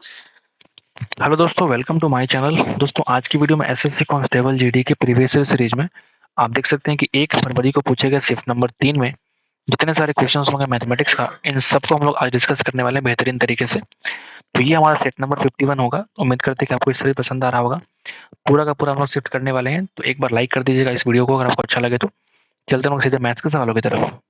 Hello दोस्तों, welcome to my channel. दोस्तों, आज की वीडियो में एसएससी कांस्टेबल जीडी के प्रीवियस ईयर सीरीज में आप देख सकते हैं कि 1 फरवरी को पूछे गए शिफ्ट नंबर 3 में जितने सारे क्वेश्चंस होंगे मैथमेटिक्स का, इन सबको हम लोग आज डिस्कस करने वाले हैं बेहतरीन तरीके से। तो ये हमारा सेट नंबर 51 होगा। उम्मीद करते हैं कि आपको इस सीरीज पसंद आ रहा होगा। पूरा का पूरा हम लोग शिफ्ट करने वाले हैं, तो एक बार लाइक कर दीजिएगा इस वीडियो को अगर आपको अच्छा लगे तो। चलते हैं लोग सीधे मैथ्स के सवालों की तरफ।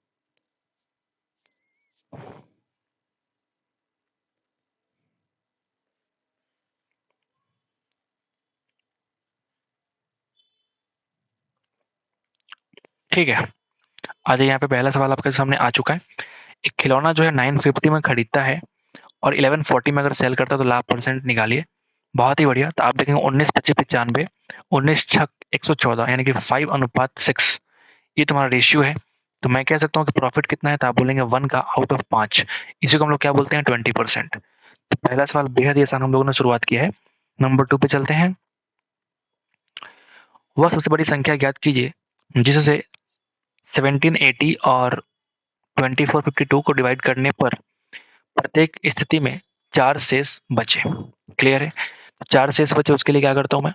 ठीक है, आज यहाँ पे पहला सवाल आपके सामने आ चुका है। एक खिलौना जो है 950 में खरीदता है और 1140 में अगर सेल करता है तो लाभ परसेंट निकालिए। बहुत ही बढ़िया। तो आप देखेंगे 19 25 95, 19 6 114 यानी कि 5:6 ये तुम्हारा रेशियो है। तो मैं कह सकता हूँ कि प्रॉफिट कितना है, तो आप बोलेंगे 1 का आउट ऑफ 5। इसी को हम लोग क्या बोलते हैं, 20%। तो पहला सवाल बेहद ही आसान हम लोगों ने शुरुआत किया है। नंबर 2 पे चलते हैं। वह सबसे बड़ी संख्या ज्ञात कीजिए जिससे 1780 और 2452 को डिवाइड करने पर प्रत्येक स्थिति में 4 शेष बचे। क्लियर है? तो 4 शेष बचे, उसके लिए क्या करता हूँ मैं,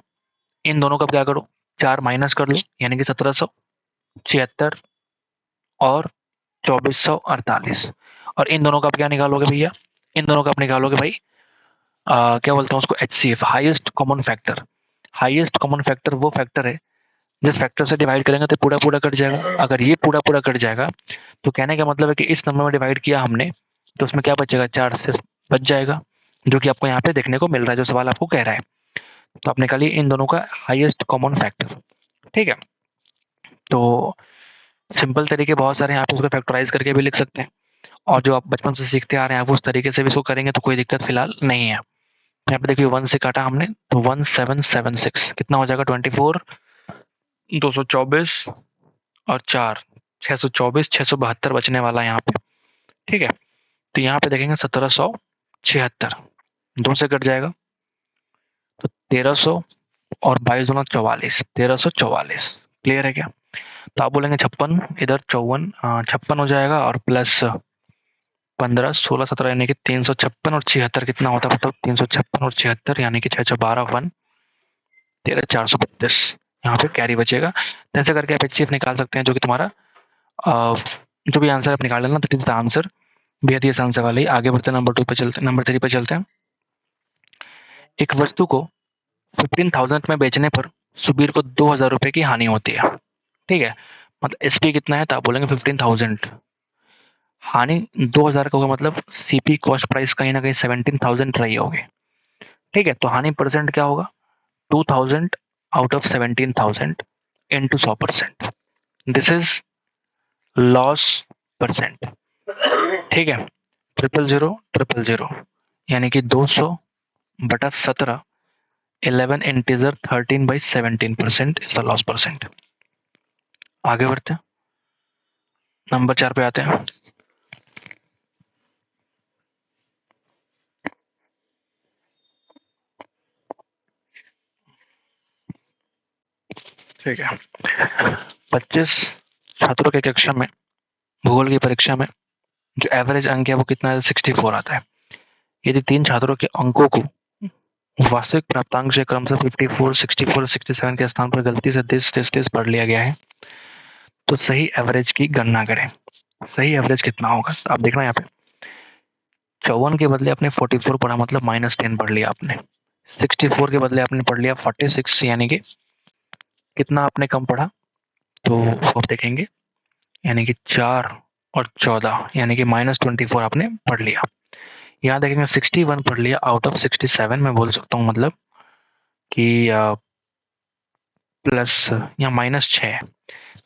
इन दोनों का क्या करो, 4 माइनस कर लो यानी कि 1776 और 2448। और इन दोनों का आप क्या निकालोगे भैया, इन दोनों का आप निकालोगे भाई क्या बोलते हैं उसको, HCF, highest common factor. Highest common factor वो फैक्टर है जिस फैक्टर से डिवाइड करेंगे तो पूरा पूरा कट जाएगा। अगर ये पूरा पूरा कट जाएगा तो कहने का मतलब है कि इस नंबर में डिवाइड किया हमने तो उसमें क्या बचेगा, 4 से बच जाएगा, जो कि आपको यहाँ पे देखने को मिल रहा है, जो सवाल आपको कह रहा है। तो आप निकालिए इन दोनों का हाईएस्ट कॉमन फैक्टर। ठीक है, तो सिंपल तरीके बहुत सारे हैं, आप इसको फैक्टराइज करके भी लिख सकते हैं, और जो आप बचपन से सीखते आ रहे हैं आप उस तरीके से भी इसको करेंगे तो कोई दिक्कत फिलहाल नहीं है। यहाँ पे देखिए 1 से काटा हमने तो 1776 कितना हो जाएगा, 24, 224 और 4, 624, 672 बचने वाला है यहाँ पे। ठीक है, तो यहाँ पे देखेंगे 1776 2 से कट जाएगा तो 1300 और 22 दूना 44, 1344। क्लियर है क्या? तो आप बोलेंगे 56, इधर 54, 56 हो जाएगा और प्लस 15 16 17 यानी कि 356 और 76 कितना होता है, मतलब 356 और 76 यानी कि 6 12 1 13 432। यहाँ पे कैरी बचेगा। तो ऐसे करके आप एचसीएफ निकाल सकते हैं, जो कि तुम्हारा जो भी आंसर आप निकाल लेना, दैट इज द आंसर। बेहद ही आसान सवाल है। आगे बढ़ते हैं, नंबर 2 पे चलते हैं, नंबर 3 पे चलते हैं। एक वस्तु को 15,000 में बेचने पर सुबीर को 2,000 रुपए की हानि होती है। ठीक है, मतलब एसपी कितना है, तो आप बोलेंगे 15,000, हानि 2,000 का होगा, मतलब सीपी कॉस्ट प्राइस कहीं ना कहीं 17,000 रही होगी। ठीक है, तो हानि परसेंट क्या होगा, 2,000 out of 17,000 into 100%। This is loss percent. ठीक है, 000 यानी कि 200/17, 11 integer 13/17% is the loss percent. आगे बढ़ते हैं, नंबर 4 पे आते हैं। ठीक है, 25 छात्रों की कक्षा में भूगोल की परीक्षा में जो एवरेज अंक है वो कितना है, 64 आता है। यदि 3 छात्रों के अंकों को वास्तविक प्राप्तांक से क्रमशः 54, 64, 67 के स्थान पर गलती से 30 पढ़ लिया गया है, तो सही एवरेज की गणना करें। सही एवरेज कितना होगा, तो आप देखना यहाँ पे 54 के बदले आपने 44 पढ़ा, मतलब -10 पढ़ लिया आपने। 64 के बदले आपने पढ़ लिया 46, यानी कि कितना आपने कम पढ़ा, तो आप देखेंगे यानी कि 4 और 14 यानी कि -24 आपने पढ़ लिया। यहाँ देखेंगे 61 पढ़ लिया आउट ऑफ 67 मैं बोल सकता हूँ, मतलब कि प्लस यहाँ -6,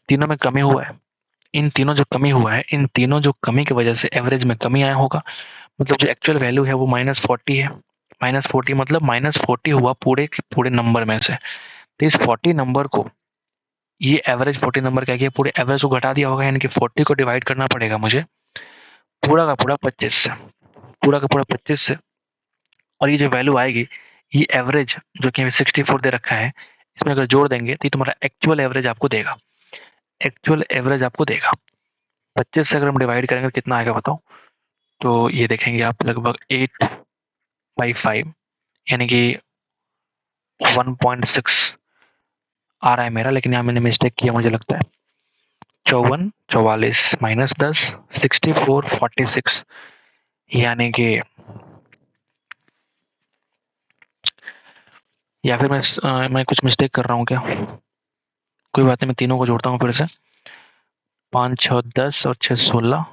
तीनों में कमी हुआ है। इन तीनों जो कमी हुआ है, इन तीनों जो कमी की वजह से एवरेज में कमी आया होगा, मतलब जो एक्चुअल वैल्यू है वो -40 है। -40 मतलब -40 हुआ पूरे के पूरे नंबर में से। तो इस 40 नंबर को, ये एवरेज 40 नंबर क्या किया, पूरे एवरेज को घटा दिया होगा, यानी कि 40 को डिवाइड करना पड़ेगा मुझे पूरा का पूरा 25 से, पूरा का पूरा 25 से। और ये जो वैल्यू आएगी, ये एवरेज जो कि 64 दे रखा है, इसमें अगर जोड़ देंगे तो ये तुम्हारा एक्चुअल एवरेज आपको देगा। एक्चुअल एवरेज आपको देगा 25 से अगर हम डिवाइड करेंगे तो कितना आएगा बताओ। तो ये देखेंगे आप लगभग बाई 5 यानी कि 1.6 आ रहा है मेरा, लेकिन यहाँ मैंने मिस्टेक किया मुझे लगता है। 54 44 माइनस 10 64 46 यानी कि, या फिर मैं कुछ मिस्टेक कर रहा हूँ क्या? कोई बात नहीं, मैं तीनों को जोड़ता हूँ फिर से। 5 6 10 और 6 16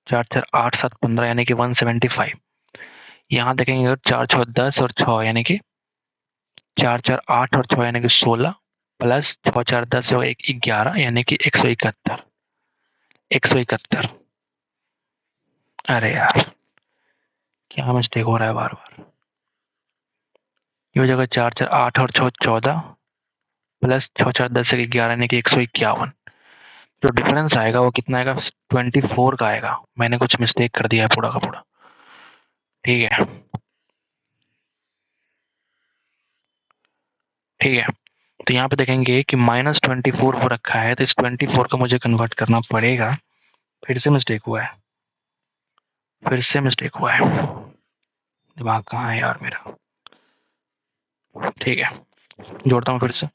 4 4 8 7 15 यानी कि 175। यहाँ देखेंगे अगर 4 6 10 और 6 यानी कि 4 4 8 और 6 यानी कि 16 प्लस 6 4 10 और 1 11 यानी कि 171। 171। अरे यार क्या मिस्टेक हो रहा है बार बार। ये हो जाएगा 4 4 8 और 6 14 प्लस 6 4 10 और 11 यानी कि 151। जो डिफरेंस आएगा वो कितना आएगा? 24 का आएगा। मैंने कुछ मिस्टेक कर दिया है पूरा का पूरा। ठीक है, ठीक है। तो यहाँ पे देखेंगे कि -24 हो रखा है, तो इस 24 को मुझे कन्वर्ट करना पड़ेगा। फिर से मिस्टेक हुआ है, फिर से मिस्टेक हुआ है। दिमाग कहाँ है यार मेरा। ठीक है, जोड़ता हूँ फिर से।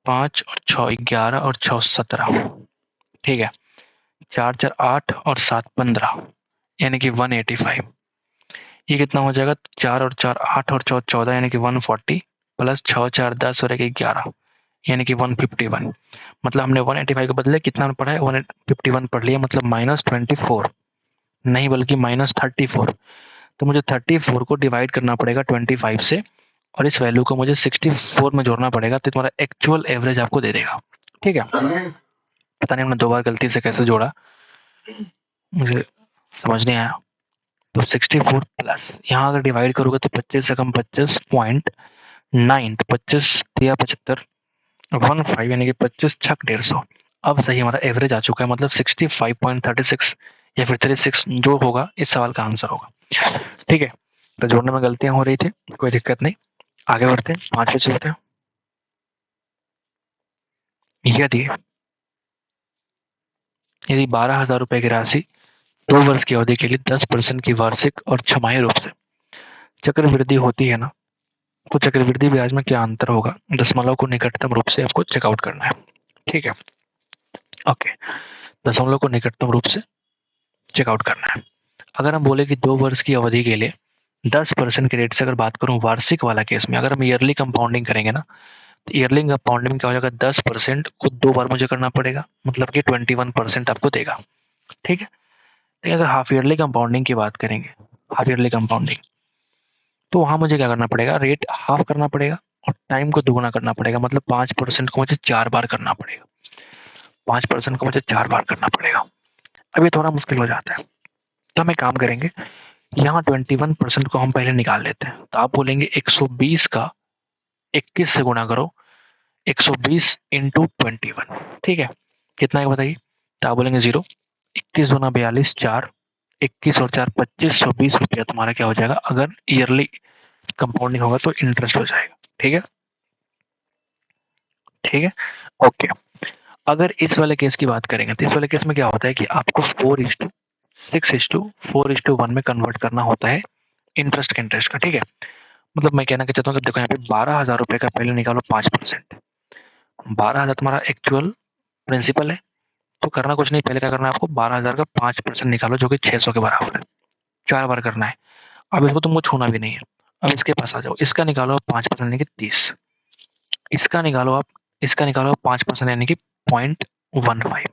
5 और 6 11 और 6 17। ठीक है, 4 4 8 और 7 15 यानी कि 185। ये कितना हो जाएगा? 4 और 4 8 और 4 14 यानी कि 140 प्लस 6 4 10 और 1 11 यानी कि 151। मतलब हमने 185 के बदले कितना पढ़ा है? 151 पढ़ लिया, मतलब -24 नहीं बल्कि -34। तो मुझे 34 को डिवाइड करना पड़ेगा 25 से और इस वैल्यू को मुझे 64 में जोड़ना पड़ेगा, तो तुम्हारा एक्चुअल एवरेज आपको दे देगा। ठीक है, पता नहीं हमने 2 बार गलती से कैसे जोड़ा, मुझे समझ नहीं आया। तो 64 प्लस यहाँ अगर डिवाइड करोगे तो 25 से कम 25.9, तो 25 या 75 15 यानी कि 25 छक 150। अब सही हमारा एवरेज आ चुका है, मतलब 65.36 या फिर 36 जो होगा इस सवाल का आंसर होगा। ठीक है, तो जोड़ने में गलतियां हो रही थी, कोई दिक्कत नहीं। आगे बढ़ते हैं, 5 पे चलते हैं। यदि यदि 12,000 रुपए की राशि 2 वर्ष की अवधि के लिए 10% की वार्षिक और छमाही रूप से चक्रवृद्धि होती है ना, तो चक्रवृद्धि ब्याज में क्या अंतर होगा? दशमलव को निकटतम रूप से आपको चेकआउट करना है। ठीक है, ओके, दशमलव को निकटतम रूप से चेकआउट करना है। अगर हम बोले कि 2 वर्ष की अवधि के लिए 10% के रेट से अगर बात करूं वार्षिक वाला केस में, अगर हम ईयरली कंपाउंडिंग करेंगे ना, तो ईयरली कंपाउंडिंग में क्या हो जाएगा? 10% को 2 बार मुझे करना पड़ेगा, मतलब कि 21% आपको देगा। ठीक है, लेकिन अगर हाफ ईयरली कंपाउंडिंग की बात करेंगे, हाफ ईयरली कंपाउंडिंग, तो वहां मुझे क्या करना पड़ेगा? रेट हाफ करना पड़ेगा और टाइम को दुगुना करना पड़ेगा, मतलब 5% को मुझे 4 बार करना पड़ेगा। 5% को मुझे 4 बार करना पड़ेगा। अब ये थोड़ा मुश्किल हो जाता है, तो हम एक काम करेंगे, यहाँ 21% को हम पहले निकाल लेते हैं। तो आप बोलेंगे 120 का 21 से गुणा करो, 120 इंटू 21। ठीक है, कितना है बताइए? तो आप बोलेंगे 0। 21 दूना 42 4, 21 और 4 2520 रुपया तुम्हारा क्या हो जाएगा? अगर ईयरली कंपाउंडिंग होगा तो इंटरेस्ट हो जाएगा। ठीक है, ठीक है, ओके। अगर इस वाले केस की बात करेंगे, तो इस वाले केस में क्या होता है कि आपको 4:6:4:1 में कन्वर्ट करना होता है इंटरेस्ट के इंटरेस्ट का। ठीक है, मतलब मैं कहना चाहता हूँ कि देखो यहाँ पे 12,000 रुपए का पहले निकालो 5%। 12,000 तुम्हारा एक्चुअल प्रिंसिपल है, तो करना कुछ नहीं, पहले क्या करना है आपको? 12,000 का 5% निकालो जो कि 600 के बराबर है। 4 बार करना है। अब इसको तुमको छूना भी नहीं है। अब इसके पास आ जाओ, इसका निकालो 5% यानी कि 30। इसका निकालो आप, इसका निकालो 5% यानी कि 0.15।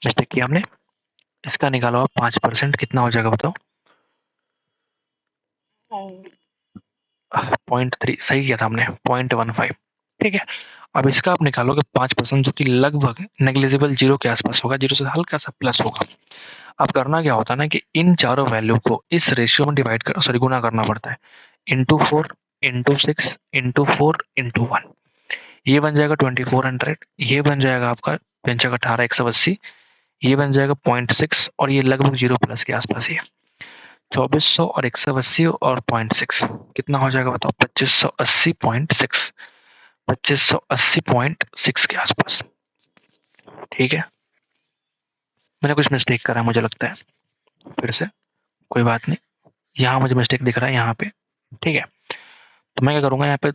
मिस्टेक किया हमने। इसका निकालो आप 5%, कितना हो जाएगा बताओ? 0.3 सही किया था हमने, 0.15। ठीक है, अब इसका आप निकालोगे 5% जो कि लगभग नेग्लिजिबल जीरो के आसपास होगा, जीरो से हल्का सा प्लस होगा। अब करना क्या होता है ना कि इन चारों वैल्यू को इस रेशियो में डिवाइड कर, सॉरी गुना करना पड़ता है। इंटू 4 इंटू 6 इंटू 4 इंटू 1, ये बन जाएगा 2400, ये बन जाएगा आपका 18,180, ये बन जाएगा 0.6 और ये लगभग जीरो प्लस के आसपास ही है। 2400 और 180 और 0.6 कितना हो जाएगा बताओ? 2580.6, 2580.6 के आसपास। ठीक है, मैंने कुछ मिस्टेक करा मुझे लगता है, फिर से कोई बात नहीं, यहाँ मुझे मिस्टेक दिख रहा है यहाँ पे, ठीक है। तो मैं क्या करूँगा यहाँ पे,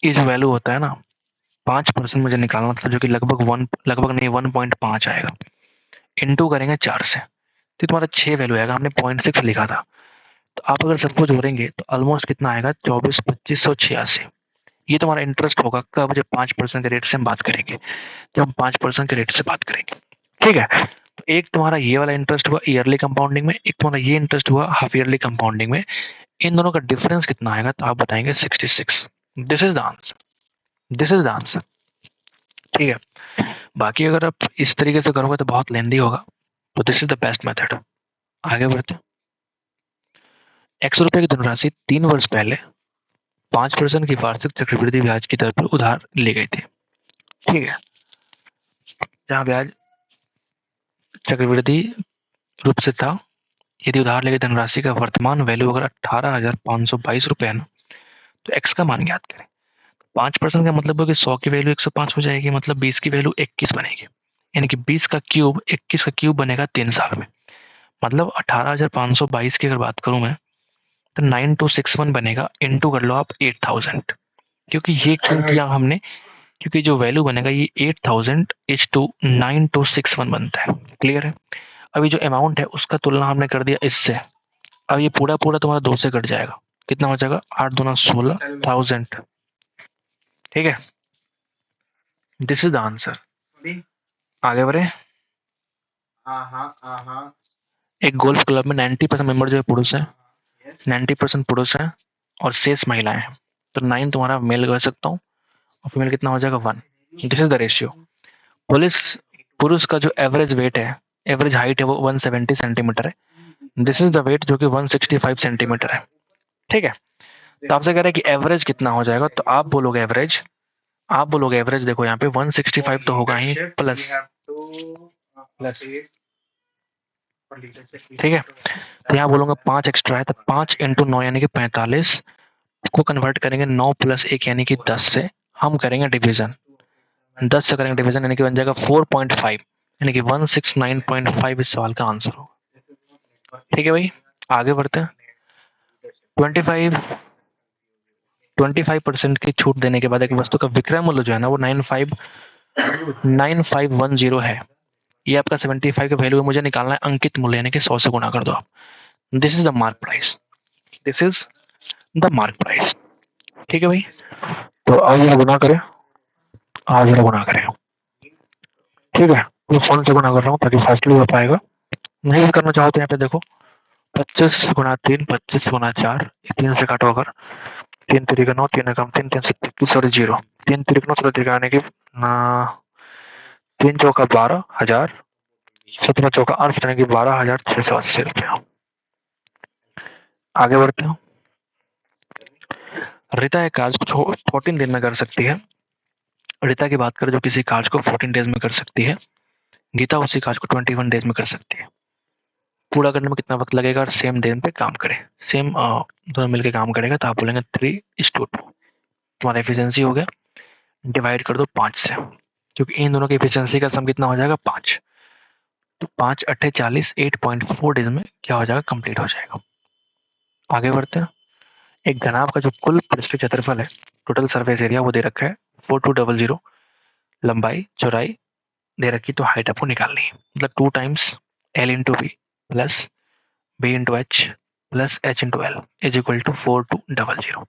ये जो वैल्यू होता है ना 5% मुझे निकालना था, जो कि लगभग नहीं 1.5 आएगा, इंटू करेंगे 4 से, तो तुम्हारा 6 वैल्यू आएगा, हमने 0.6 लिखा था। तो आप अगर सबको जोड़ेंगे तो ऑलमोस्ट कितना आएगा, 24,2586। ये तुम्हारा इंटरेस्ट होगा कब, जब 5% के रेट से हम बात करेंगे, जब हम 5% के रेट से बात करेंगे, ठीक है। तो एक तुम्हारा ये वाला इंटरेस्ट हुआ ईयरली कंपाउंडिंग में, एक तुम्हारा ये इंटरेस्ट हुआ हाफ ईयरली कंपाउंडिंग में। इन दोनों का डिफरेंस कितना आएगा, तो आप बताएंगे 66। This is the answer, this is the answer, ठीक है। बाकी अगर आप इस तरीके से करोगे तो बहुत लेंदी होगा, तो this is the best method. आगे बढ़ते हैं। 100 रुपए की धनराशि 3 वर्ष पहले 5% की वार्षिक चक्रवृद्धि ब्याज की दर पर उधार ली गई थी, ठीक है। जहाँ ब्याज चक्रवृद्धि रूप से था, यदि उधार लेके धनराशि का वर्तमान वैल्यू अगर 18,522 रुपए है ना, तो एक्स का मान ज्ञात करें। 5% का मतलब है कि 100 की वैल्यू 105 हो जाएगी, मतलब 20 की वैल्यू 21 बनेगी, यानी कि 20 का क्यूब 21 का क्यूब बनेगा 3 साल में। मतलब 18,522 की अगर बात करूं मैं, तो 9261 बनेगा, इंटू कर लो आप 8000, क्योंकि ये क्यों किया हमने, क्योंकि जो वैल्यू बनेगा ये 8000 इज टू 9261 बनता है। क्लियर है। अभी जो अमाउंट है उसका तुलना हमने कर दिया इससे, अब ये पूरा पूरा तुम्हारा 2 से कट जाएगा, कितना हो जाएगा, 8 दूना 16,000, ठीक है। This is the answer. आगे बढ़े। एक गोल्फ क्लब में 90% मेंबर जो है पुरुष है, 90% पुरुष है और शेष महिलाएं हैं, तो 9 तुम्हारा मेल कर सकता हूँ और फीमेल कितना हो जाएगा 1। This is the ratio. Police पुरुष का जो एवरेज वेट है, एवरेज हाइट है वो 170 सेंटीमीटर है, दिस इज द वेट जो कि 165 सेंटीमीटर है, ठीक है। तो आपसे कह रहा है कि एवरेज कितना हो जाएगा, तो आप बोलोगे एवरेज, आप बोलोगे एवरेज, देखो यहाँ पे 165 तो होगा ही प्लस, ठीक है। तो यहाँ बोलूंगा 5 एक्स्ट्रा है, तो 5 इंटू 9 यानी कि 45 को कन्वर्ट करेंगे 9 प्लस 1 यानी कि 10 से, हम करेंगे डिवीजन, 10 से करेंगे डिवीजन यानी कि बन जाएगा 4.5, यानी कि 169.5 इस सवाल का आंसर होगा, ठीक है भाई। आगे बढ़ते हैं। 25 25% की छूट देने के बाद एक वस्तु का विक्रय मूल्य जो है ना वो 9510 है। ये आपका 75 का वैल्यू है, मुझे निकालना है अंकित मूल्य, यानी कि 100 से गुणा कर दो आप। This is the mark price, this is the mark price, ठीक है भाई। तो आज जरा गुना करें, आज जरा गुना करें, ठीक है। मैं फोन से गुना कर रहा हूँ ताकि फास्टली हो पाएगा, नहीं भी करना चाहो तो यहाँ पे देखो 25 गुना 3, 25 गुना 4, 3 से काटो अगर, 3 3 9, 3 कम 3, 3 7 21 और 0, 3 3 9 3 यानी कि 3 चौका 12,000, 17 चौका 8 यानी कि 12,680 रुपया। आगे बढ़ते हैं। रीता एक कार्य को 14 दिन में कर सकती है। रीता की बात करें जो किसी कार्य को 14 डेज में कर सकती है, गीता उसी कार्य को 21 डेज में कर सकती है। पूरा करने में कितना वक्त लगेगा और सेम दिन पे काम करे, सेम दोनों मिलकर काम करेगा, तो आप बोलेंगे 3:2। तुम्हारा एफिशिएंसी हो गया, डिवाइड कर दो 5 से, क्योंकि इन दोनों की एफिशिएंसी का सम कितना हो जाएगा 5, तो 5 अट्ठे 40, 8.4 डेज में क्या हो जाएगा, कंप्लीट हो जाएगा। आगे बढ़ते हैं। एक घनाभ का जो कुल पृष्ठ क्षेत्रफल है, टोटल सरफेस एरिया वो दे रखा है 4200, लंबाई चौड़ाई दे रखी, तो हाइट आपको निकालनी है, मतलब 2 times L into B plus B into H plus H into L is equal to 4200।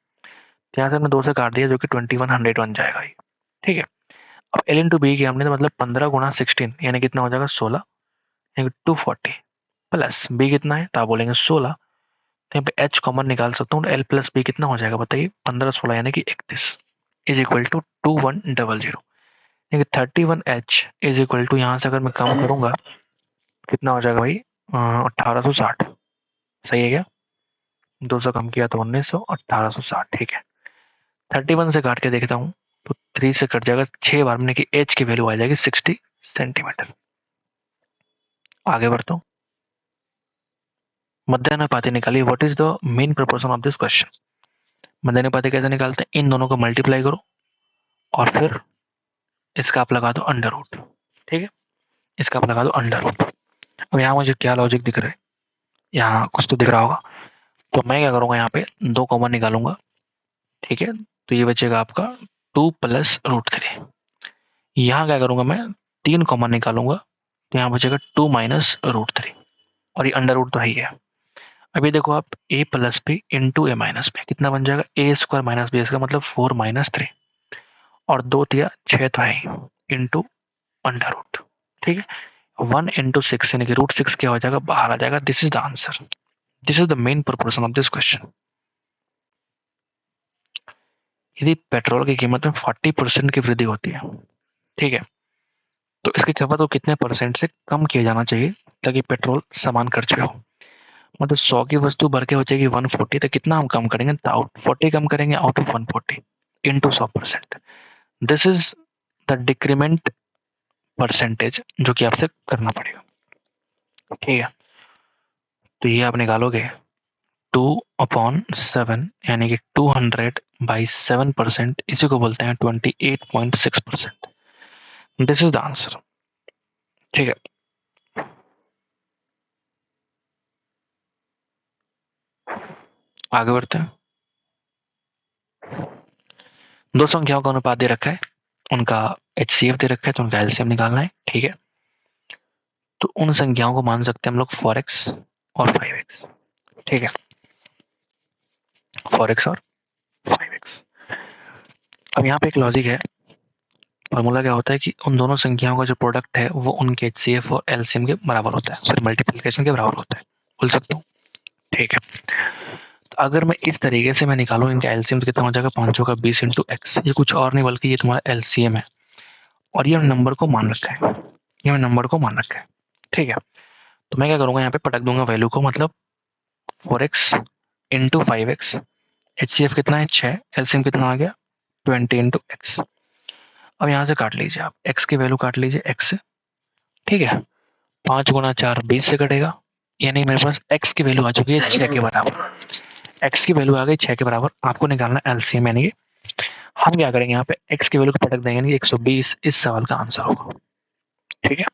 यहाँ से हमने 2 से काट दिया जो कि 2100 बन जाएगा ये, ठीक है। अब एल इंटू बी की हमने तो मतलब 15 गुणा 16 यानी कितना हो जाएगा 16, यानी 240 प्लस बी कितना है, तो आप बोलेंगे 16, तो यहाँ पे एच कॉमन निकाल सकता हूँ, एल प्लस बी कितना हो जाएगा बताइए, 15 16 यानी कि 31 इज इक्वल टू 2100, यानी कि 31H इज इक्वल टू, यहाँ से अगर मैं कम करूंगा कितना हो जाएगा भाई, 1860, सही है क्या, 200 कम किया तो 1900, 1860, ठीक है। 31 से काट के देखता हूँ तो 3 से कट जाएगा 6 बार में, कि एच की वैल्यू आ जाएगी 60 सेंटीमीटर। आगे बढ़ता हूँ। मध्यानुपाती निकालिए, what is the main proportion of this question. मध्यानुपाती कैसे निकालते हैं, इन दोनों को मल्टीप्लाई करो और फिर इसका आप लगा दो अंडर रूट, ठीक है, इसका आप लगा दो अंडर रूट। अब यहाँ मुझे क्या लॉजिक दिख रहा है, यहाँ कुछ तो दिख रहा होगा। तो मैं क्या करूँगा, यहाँ पे 2 कॉमन निकालूँगा, ठीक है? तो ये बचेगा आपका 2 प्लस रूट 3। यहाँ क्या करूँगा मैं, 3 कॉमन निकालूँगा, तो यहाँ बचेगा 2 माइनस रूट 3, और ये अंडर रूट तो है ही है। अभी देखो आप, a plus B into A minus B कितना बन जाएगा, ए स्क्वायर माइनस बी, इसका मतलब 4 माइनस 3, और 2 तिया 6 तो है ही, इंटू अंडर रूट, ठीक है? 1 इंटू 6 यानी कि रूट 6 क्या हो जाएगा, बाहर आ जाएगा। This is the answer. This is the main proportion of this question. यदि पेट्रोल की कीमत में 40% की वृद्धि होती है, ठीक है, तो इसकी खपत को कितने परसेंट से कम किया जाना चाहिए ताकि पेट्रोल समान खर्च पे हो। मतलब 100 की वस्तु भर के हो जाएगी 140, तो कितना हम कम करेंगे, तो 40 कम करेंगे out of 140 into 100%। This is the decrement percentage जो कि आपसे करना पड़ेगा, ठीक है? तो ये आप निकालोगे 2/7 यानी कि 200/7%, इसी को बोलते हैं 28.6%। दिस इज द आंसर, ठीक है? आगे बढ़ते हैं। दो संख्याओं का अनुपात दे रखा है, उनका एचसीएफ दे रखा है, तो उनका एलसीएम निकालना है, ठीक है? तो उन संख्याओं को मान सकते हैं हम लोग 4x और 5x, ठीक है? 4x और 5x। अब यहाँ पे एक लॉजिक है, फॉर्मूला क्या होता है कि उन दोनों संख्याओं का जो प्रोडक्ट है वो उनके एचसीएफ और एलसीएम के बराबर होता है, फिर मल्टीप्लिकेशन के बराबर होता है, बोल सकता हूँ, ठीक है? तो अगर मैं इस तरीके से मैं निकालूं इनका एलसीएम, तो कितना हो जाएगा, 500 का 20 इंटू एक्स, ये कुछ और नहीं बल्कि ये तुम्हारा एलसीएम है, और ये नंबर को मान रखा है, ये नंबर को मान रखा है, ठीक है? तो मैं क्या करूंगा, यहाँ पे पटक दूंगा वैल्यू को, मतलब 4x इंटू 5x, एचसीएफ कितना है 6, एलसीएम कितना आ गया 20 इंटू एक्स। अब यहाँ से काट लीजिए आप, x की वैल्यू काट लीजिए x से, ठीक है? 5 गुना 4 20 से कटेगा, यानी मेरे पास x की वैल्यू आ चुकी है 6 के बराबर। x की वैल्यू आ गई 6 के बराबर, आपको निकालना एलसीएम, यानी कि हम क्या करेंगे, यहाँ पे x की वैल्यू को पटक देंगे, यानी 120 इस सवाल का आंसर होगा, ठीक है?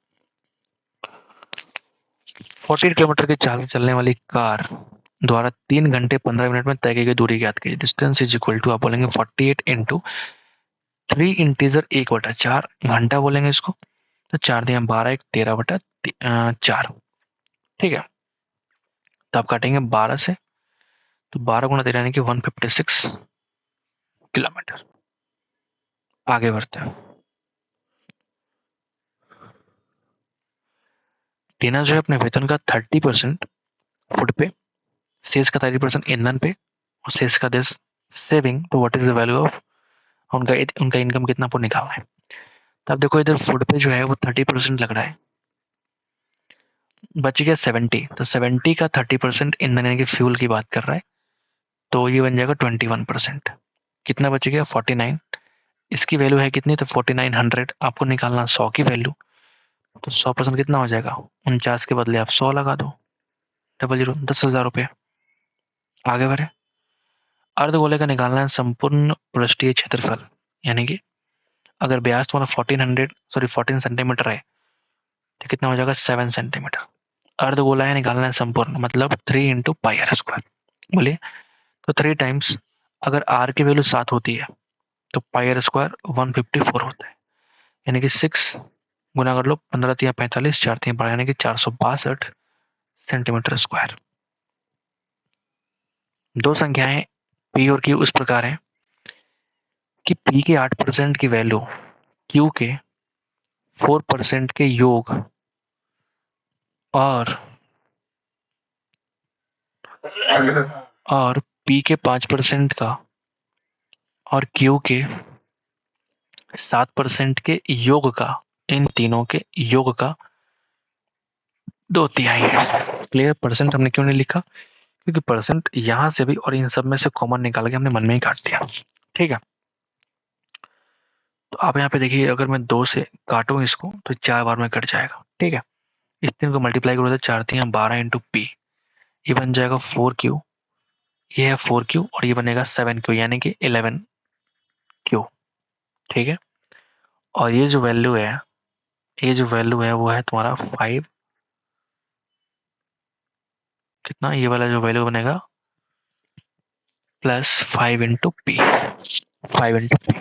40 किलोमीटर की चाल से चलने वाली कार द्वारा 3 घंटे 15 मिनट में तय की गई दूरी ज्ञात कीजिए। डिस्टेंस इज इक्वल टू, आप बोलेंगे 48 इंटू 3 इंटीजर 1/4 घंटा बोलेंगे इसको, तो 4 दिया 12 1 13/4, ठीक है? तो आप काटेंगे 12 से, तो 12 गुना 13 यानी कि 156 किलोमीटर। आगे बढ़ते हैं। टीना जो है अपने वेतन का 30% फूड पे, शेष का 30% ईंधन पे, और शेष का देश सेविंग, तो what is the value of, उनका उनका इनकम कितना आपको निकालना है। तो आप देखो इधर फूड पे जो है वो 30% लग रहा है, बच गया 70, तो 70 का 30% ईंधन यानी कि फ्यूल की बात कर रहा है, तो ये बन जाएगा 21%। कितना बच गया 49, इसकी वैल्यू है कितनी, तो 4900 आपको निकालना 100 की वैल्यू, तो 100% कितना हो जाएगा, 49 के बदले आप 100 लगा दो, 00 10,000 रुपये। आगे बढ़े। अर्धगोले का निकालना है संपूर्ण पृष्ठीय क्षेत्रफल, यानी कि अगर व्यास तुम्हारा 14 सेंटीमीटर है, तो कितना हो जाएगा 7 सेंटीमीटर। अर्धगोला है निकालना है संपूर्ण, मतलब 3 इंटू पाई आर स्क्वायर, बोलिए। तो 3 टाइम्स, अगर आर की वैल्यू 7 होती है तो पाई आर स्क्वायर 154 होता है, यानी कि 6 गुना कर लो, 15 तिया 45, 4 तिया 12, यानी कि 462 सेंटीमीटर स्क्वायर। दो संख्याएं पी और क्यू इस प्रकार हैं कि पी के 8% की वैल्यू क्यू के 4% के योग और पी के 5% का और क्यू के 7% के योग का, इन तीनों के योग का 2/3 है। क्लियर? परसेंट हमने क्यों नहीं लिखा, क्योंकि परसेंट यहाँ से भी और इन सब में से कॉमन निकाल के हमने मन में ही काट दिया, ठीक है? तो आप यहाँ पे देखिए, अगर मैं 2 से काटूं इसको तो 4 बार में कट जाएगा, ठीक है? इस तीन को मल्टीप्लाई करो तो 4 तिया 12 इंटू पी, ये बन जाएगा 4Q, ये है 4Q, और ये बनेगा 7Q, यानी कि 11Q, ठीक है? और ये जो वैल्यू है, वो है तुम्हारा 5 कितना, ये वाला जो वैल्यू बनेगा plus 5 into P, 5 into P,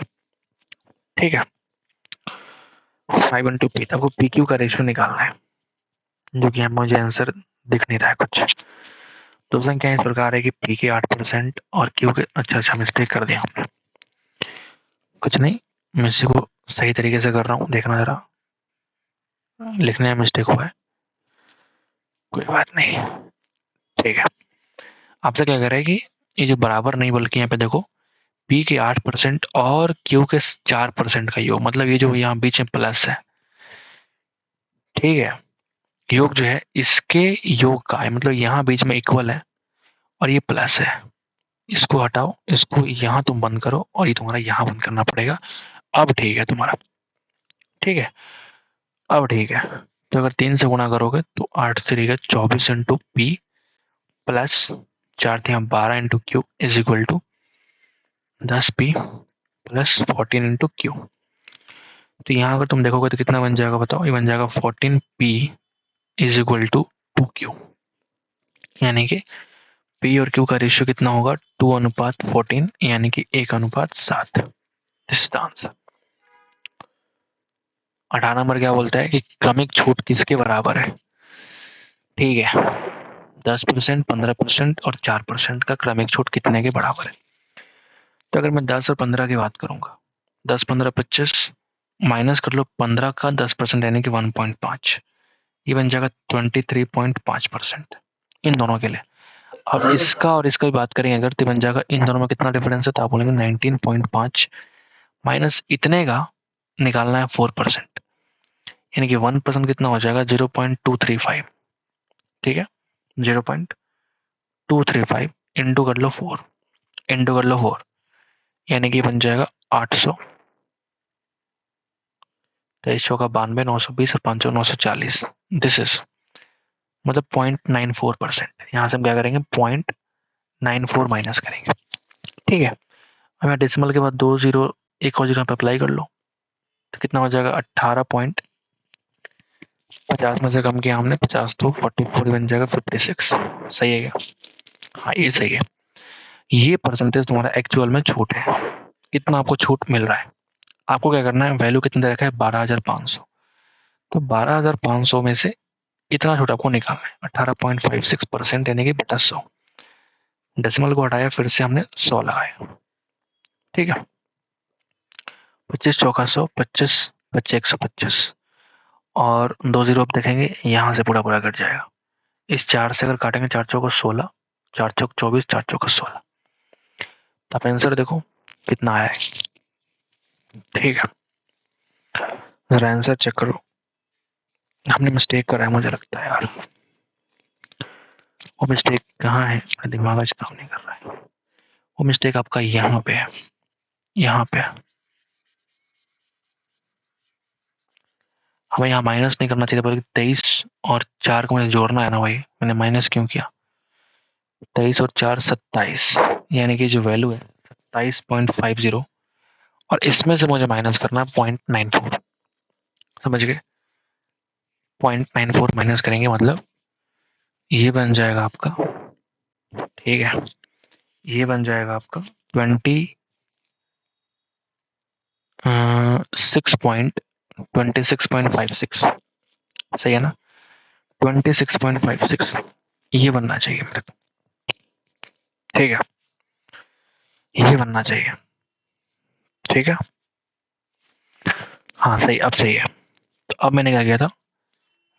ठीक है, 5 इंटू पी। आपको पी क्यू का रेशियो निकालना है, जो कि मुझे आंसर दिख नहीं रहा है कुछ। तो संख्या इस प्रकार है कि पी के 8% और क्यू के, अच्छा मिस्टेक कर दिया हमने, कुछ नहीं, मैं इसी को सही तरीके से कर रहा हूँ, देखना जरा, लिखने में मिस्टेक हुआ है, कोई बात नहीं, ठीक है। आपसे क्या कह रहा है कि ये जो बराबर नहीं, बल्कि यहाँ पे देखो पी के 8% और क्यू के 4% का योग, मतलब ये जो यहाँ बीच में प्लस है, ठीक है, योग जो है इसके योग का है, मतलब यहाँ बीच में इक्वल है और ये प्लस है, इसको हटाओ, इसको यहाँ तुम बंद करो और ये तुम्हारा यहाँ बंद करना पड़ेगा। अब ठीक है तुम्हारा, ठीक है, अब ठीक है। तो अगर 3 से गुणा करोगे तो 8 3 का 24 into P plus 4 3 12 into Q is equal to 10 P plus 14 into Q. तो यहाँ अगर तुम देखोगे तो कितना बन जाएगा बताओ, ये बन जाएगा 14 P is equal to 2 Q, यानी कि पी और क्यू का रेशियो कितना होगा 2:14, यानी कि 1:7। This is the answer. 18 number क्या बोलता है कि क्रमिक छूट किसके बराबर है, ठीक है, 10%, 15% और 4% का क्रमिक छूट कितने के बराबर है। तो अगर मैं 10 और 15 की बात करूंगा, 10 15 25 माइनस कर लो 15 का 10% यानी कि 1.5, ये बन जाएगा 23.5% इन दोनों के लिए। अब इसका और इसका भी बात करेंगे अगर, तो बन जाएगा इन दोनों में कितना डिफरेंस है, तो आप बोलेंगे 19.5 माइनस इतने का निकालना है 4%, यानी कि 1% कितना हो जाएगा 0.235, ठीक है, 0.235 इंटू कर लो 4, इंटू कर लो 4, यानी कि बन जाएगा 800, 2300 का 92, 920 और 500 940। दिस इज मतलब 0.94%। यहाँ से हम क्या करेंगे 0.94 माइनस करेंगे, ठीक है। अब यहाँ डेसिमल के बाद 2 जीरो एक और जीरो पे अप्लाई कर लो, तो कितना हो जाएगा 18.50 में से कम किया हमने 50, तो 44 बन जाएगा 56। सही है क्या? हाँ ये सही है। ये परसेंटेज तुम्हारा एक्चुअल में छूट है, कितना आपको छूट मिल रहा है। आपको क्या करना है, वैल्यू कितना दे रखा है 12,500, तो 12,500 में से इतना छूट आपको निकालना है 18.56% यानी कि बटा 100। डेसिमल को हटाया, फिर से हमने 100 लगाया, ठीक है, 25 चौका 100, 25 बच्चे 125 और 2 जीरो अब देखेंगे यहाँ से पूरा पूरा कट जाएगा। इस 4 से अगर काटेंगे 4 चौको 16, 4 चौक 24, 4 चौका 16, तो आप आंसर देखो कितना आया है, ठीक है, जरा आंसर चेक करो। हमने मिस्टेक करा है मुझे लगता है यार, वो मिस्टेक कहाँ है, मेरा दिमाग आज काम नहीं कर रहा है। वो मिस्टेक आपका यहाँ पे है, यहाँ पे हमें यहाँ माइनस नहीं करना चाहिए, बल्कि 23 और 4 को मुझे जोड़ना है ना भाई, मैंने माइनस क्यों किया। 23 और 4 27, यानी कि जो वैल्यू है 27.50, और इसमें से मुझे माइनस करना है 0.94, समझ गए, 0.94 माइनस करेंगे मतलब ये बन जाएगा आपका, ठीक है, ये बन जाएगा आपका 26.56, सही है ना, 26.56 ये बनना चाहिए मेरे को, ठीक है, ये बनना चाहिए, ठीक है, हाँ सही, अब सही है। तो अब मैंने क्या किया था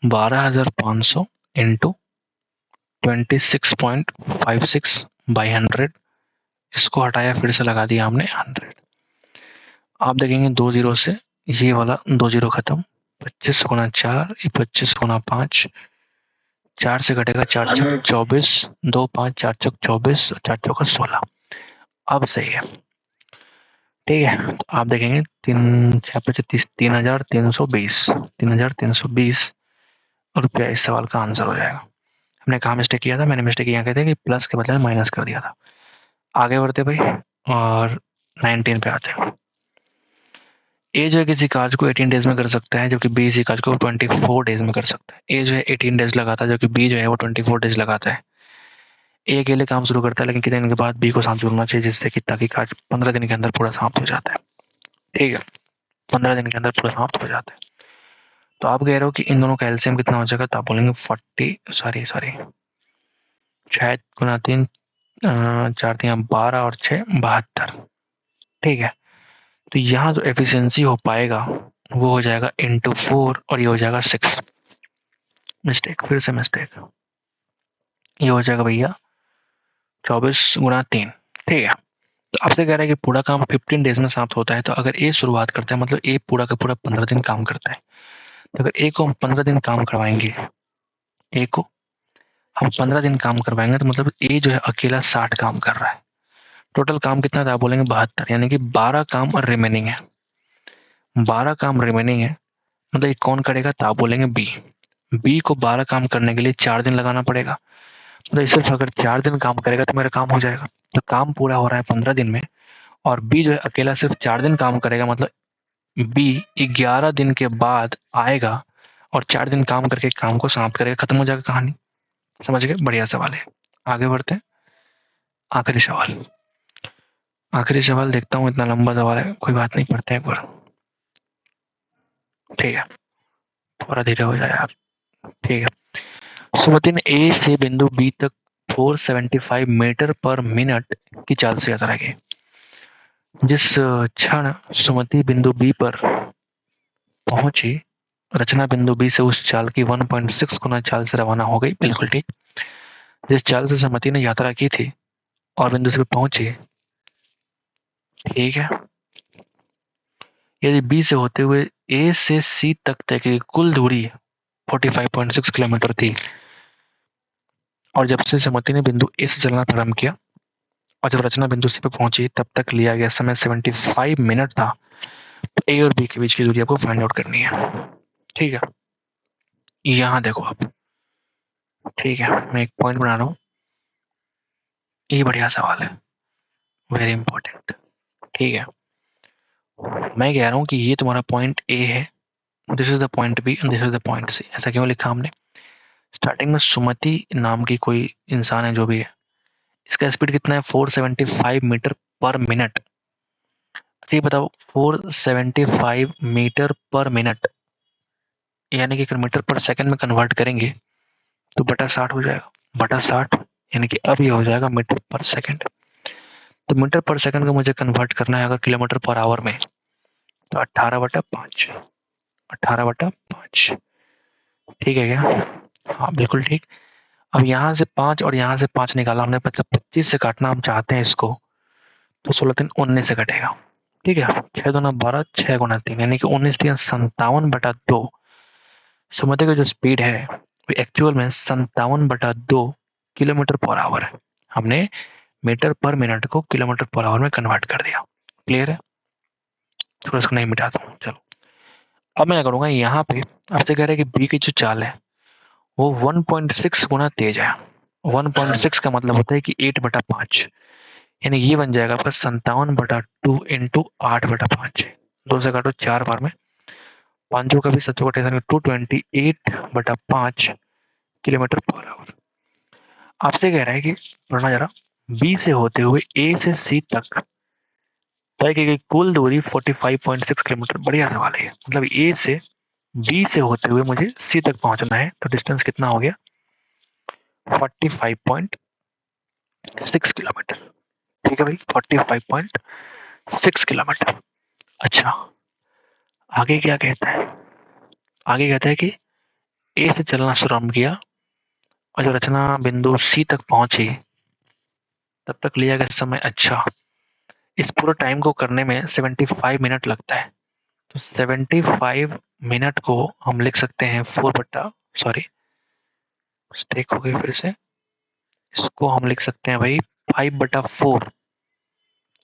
12,500 इंटू 26.56 बाई 100, इसको हटाया, फिर से लगा दिया हमने 100। आप देखेंगे 2 जीरो से ये वाला 2 जीरो खत्म, 25 गुना 4, 25 गुना 5, 4 से घटेगा 4 छक 24, 2 5 4 छक 24, 4 चौका 16। अब सही है, ठीक है। तो आप देखेंगे 3 6 35 3,320, 3,320 रुपया इस सवाल का आंसर हो जाएगा। हमने कहाँ मिस्टेक किया था, मैंने मिस्टेक यहाँ कहते हैं कि प्लस के बदले माइनस कर दिया था। आगे बढ़ते भाई और 19 पे आते हैं। ए जो है किसी कार्य को 18 डेज में कर सकता है, जबकि बी इसी कार्य को 24 डेज में कर सकता है। ए जो है 18 डेज लगाता है, जबकि बी जो है वो 24 डेज लगाता है। ए अकेले काम शुरू करता है, लेकिन कितने दिन के बाद बी को साथ जुड़ना चाहिए, जिससे कि ताकि काज 15 दिन के अंदर पूरा समाप्त हो जाता है। ठीक है, 15 दिन के अंदर पूरा समाप्त हो जाता है। तो आप कह रहे हो कि इन दोनों का एलसीएम कितना हो जाएगा, तो आप बोलेंगे 40 सॉरी शायद गुना 3 4 3 12 और 6 72। ठीक है, तो यहाँ जो एफिशिएंसी हो पाएगा वो हो जाएगा इंटू 4 और ये हो जाएगा 6। मिस्टेक, फिर से मिस्टेक, ये हो जाएगा भैया 24 गुना 3। ठीक है, तो आपसे कह रहा है कि पूरा काम 15 डेज में समाप्त होता है। तो अगर ए शुरुआत करता है, मतलब ए पूरा का पूरा 15 दिन काम करता है, तो अगर ए को हम 15 दिन काम करवाएंगे, ए को हम 15 दिन काम करवाएंगे, तो मतलब ए जो है अकेला 60 काम कर रहा है। टोटल काम कितना था, आप बोलेंगे 72, यानी कि 12 काम और रिमेनिंग है। 12 काम रिमेनिंग है, मतलब ये कौन करेगा, तो आप बोलेंगे बी। बी को 12 काम करने के लिए 4 दिन लगाना पड़ेगा, मतलब सिर्फ अगर 4 दिन काम करेगा तो मेरा काम हो जाएगा। तो काम पूरा हो रहा है 15 दिन में, और बी जो है अकेला सिर्फ 4 दिन काम करेगा, मतलब बी 11 दिन के बाद आएगा और 4 दिन काम करके काम को समाप्त करेगा, खत्म हो जाएगा कहानी। समझ गए, बढ़िया सवाल है। आगे बढ़ते हैं, आखिरी सवाल। आखिरी सवाल देखता हूँ, इतना लंबा सवाल है, कोई बात नहीं, पढ़ते हैं एक बार। ठीक है, थोड़ा धीरे हो जाए यार। ठीक है, सुमति ने ए से बिंदु बी तक 475 मीटर पर मिनट की चाल से यात्रा की। जिस क्षण सुमति बिंदु बी पर पहुंची, रचना बिंदु बी से उस चाल की 1.6 गुना चाल से रवाना हो गई। बिल्कुल ठीक। जिस चाल से सुमति ने यात्रा की थी और बिंदु से पहुंची, ठीक है, यदि बी से होते हुए ए से सी तक तय की कुल दूरी 45.6 किलोमीटर थी, और जब से सुमति ने बिंदु ए से चलना प्रारंभ किया और जब रचना बिंदु सी पर पहुंची, तब तक लिया गया समय 75 मिनट था। तो ए और बी के बीच की दूरी आपको फाइंड आउट करनी है। ठीक है, यहाँ देखो आप, ठीक है, मैं एक पॉइंट बना रहा हूँ, ये बढ़िया सवाल है, वेरी इंपॉर्टेंट। ठीक है, मैं कह रहा हूँ कि ये तुम्हारा पॉइंट ए है, this is the point B and this is the point C. ऐसा क्यों लिखा हमने? स्टार्टिंग में सुमति नाम की कोई इंसान है, जो भी है, इसका स्पीड कितना है, 475 मीटर पर मिनट। अच्छा ये बताओ, 475 मीटर पर मिनट यानी कि अगर मीटर पर सेकंड में कन्वर्ट करेंगे तो बटा 60 हो जाएगा। बटा 60 यानी कि अब ये हो जाएगा मीटर पर सेकंड। तो मीटर पर सेकंड को मुझे कन्वर्ट करना है अगर किलोमीटर पर आवर में, तो 18/5। 18/5, ठीक है क्या? हाँ बिल्कुल ठीक। अब यहाँ से 5 और यहाँ से 5 निकाला हमने, मतलब 25 से काटना हम चाहते हैं इसको, तो 16×3 19 से कटेगा। ठीक है, 6 दूना 12, 6 गुना 3 यानी कि 19×3 57/2। सुमति का जो स्पीड है वो एक्चुअल में 57/2 किलोमीटर पर आवर है। हमने मीटर पर मिनट को किलोमीटर पर आवर में कन्वर्ट कर दिया। क्लियर है? थोड़ा इसको नहीं मिटाता हूँ, चलो। अब मैं क्या करूँगा, यहाँ पे आपसे कह रहे हैं कि बी की जो चाल है वो 1.6 गुना तेज है। 1.6 का मतलब होता है कि 8/5, यानी ये बन जाएगा आपका 57/2 इंटू 8/5। 2 से काटो 4 बार में, 5 का भी 7 का टेंशन 228/5 किलोमीटर पर आवर। आपसे कह रहा है कि पढ़ना जरा, बी से होते हुए ए से सी तक तय की गई कुल दूरी 45.6 किलोमीटर। बढ़िया सवाल है, मतलब ए से बी से होते हुए मुझे सी तक पहुंचना है, तो डिस्टेंस कितना हो गया, 45.6 किलोमीटर। ठीक है भाई, 45.6 किलोमीटर। अच्छा, आगे क्या कहता है? आगे कहता है कि ए से चलना शुरू किया और जब रचना बिंदु सी तक पहुंची, तब तक लिया गया समय, अच्छा, इस पूरे टाइम को करने में 75 मिनट लगता है। तो 75 मिनट को हम लिख सकते हैं 4 बट्टा, सॉरी मिस्टेक हो गई फिर से, इसको हम लिख सकते हैं भाई 5/4,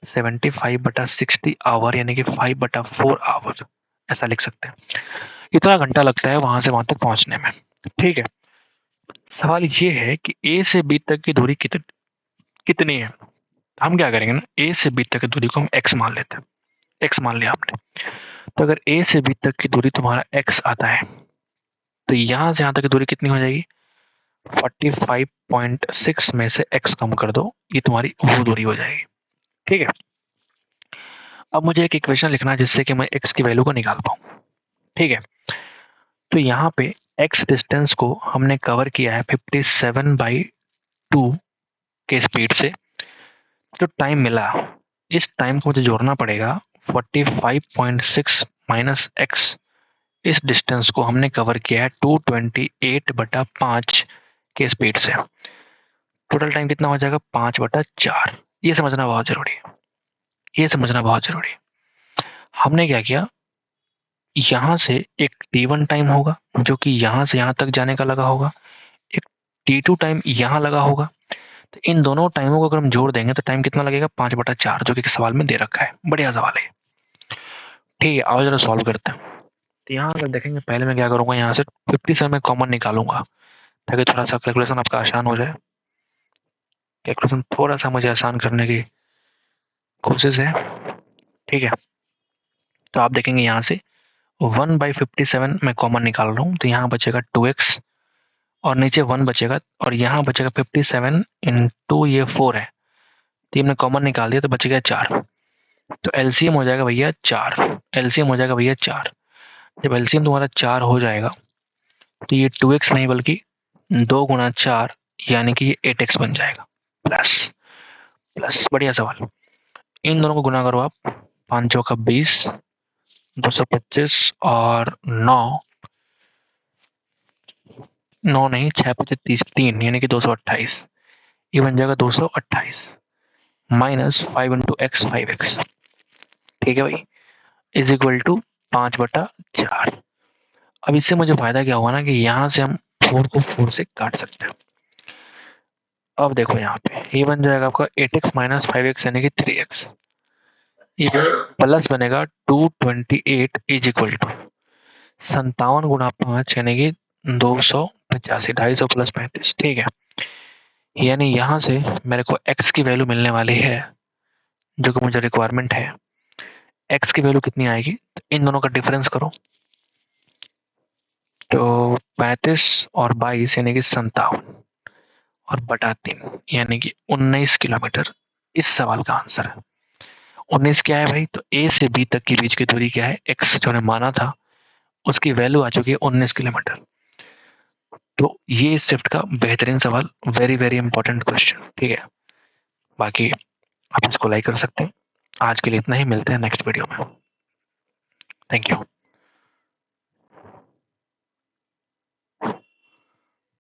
75/60 आवर, यानी कि 5/4 आवर, ऐसा लिख सकते हैं। इतना घंटा लगता है वहां से वहां तक पहुंचने में। ठीक है, सवाल ये है कि ए से बी तक की दूरी कितनी है। हम क्या करेंगे ना, ए से बी तक की दूरी को हम एक्स मान लेते हैं। एक्स मान लिया हमने, तो अगर ए से बी तक की दूरी तुम्हारा एक्स आता है, तो यहाँ से यहाँ तक की दूरी कितनी हो जाएगी, 45.6 में से x कम कर दो, ये तुम्हारी वो दूरी हो जाएगी। ठीक है, अब मुझे एक इक्वेशन लिखना है जिससे कि मैं x की वैल्यू को निकाल पाऊँ। ठीक है, तो यहाँ पे x डिस्टेंस को हमने कवर किया है 57/2 के स्पीड से। जो टाइम मिला, इस टाइम को मुझे जोड़ना पड़ेगा 45.6 माइनस x। इस डिस्टेंस को हमने कवर किया है 228/5 के स्पीड से। टोटल टाइम कितना हो जाएगा? 5/4। ये समझना बहुत जरूरी है, ये समझना बहुत जरूरी है। हमने क्या किया, यहाँ से एक t1 टाइम होगा जो कि यहाँ से यहाँ तक जाने का लगा होगा, एक t2 टाइम यहाँ लगा होगा। तो इन दोनों टाइमों को अगर हम जोड़ देंगे तो टाइम कितना लगेगा? 5/4, जो कि सवाल में दे रखा है। बढ़िया सवाल है। ठीक है, आओ जरा सॉल्व करते हैं। तो यहाँ अगर देखेंगे, पहले मैं क्या करूंगा, यहाँ से 57 में कॉमन निकालूंगा ताकि थोड़ा सा कैलकुलेशन आपका आसान हो जाए। कैलकुलेशन थोड़ा सा मुझे आसान करने की कोशिश है। ठीक है, तो आप देखेंगे यहाँ से 1/57 मैं कॉमन निकाल रहा हूँ, तो यहाँ बचेगा 2x और नीचे 1 बचेगा, और यहाँ बचेगा 57 इंटू ये 4 है, तो ये हमने कॉमन निकाल दिया तो बचेगा 4। तो एलसीएम हो जाएगा भैया 4। एलसीएम हो जाएगा भैया 4। जब एलसीएम तुम्हारा 4 हो जाएगा तो ये 2x नहीं बल्कि 2 गुणा 4 यानी कि ये 8x बन जाएगा। प्लस प्लस, बढ़िया सवाल। इन दोनों को गुना करो आप, 5 चौका 20, 225 और 9 नहीं, 6 5 30, 3 यानी कि 228। ये बन जाएगा 228 माइनस 5 इंटू एक्स 5x। ठीक है भाई, इज इक्वल टू 5/4। अब इससे मुझे फायदा क्या हुआ ना कि यहाँ से हम 4 को 4 से काट सकते हैं। अब देखो यहाँ पे ये बन जाएगा आपका 8x माइनस 5x यानी कि 3x। ये प्लस बनेगा 228 इज इक्वल टू 57 गुणा 5 यानी कि 285, 250 प्लस 35। ठीक है, यानी यहाँ से मेरे को x की वैल्यू मिलने वाली है जो कि मुझे रिक्वायरमेंट है। x की वैल्यू कितनी आएगी? तो इन दोनों का डिफरेंस करो, तो 35 और 22 यानी कि 57 और बटा 3 यानी कि 19 किलोमीटर इस सवाल का आंसर है। 19 क्या है भाई? तो ए से बी तक की बीच की दूरी क्या है? x जो ने माना था उसकी वैल्यू आ चुकी है 19 किलोमीटर। तो ये इस शिफ्ट का बेहतरीन सवाल, वेरी वेरी इंपॉर्टेंट क्वेश्चन। ठीक है, बाकी आप इसको लाइक कर सकते हैं। आज के लिए इतना ही, मिलते हैं नेक्स्ट वीडियो में। Thank you.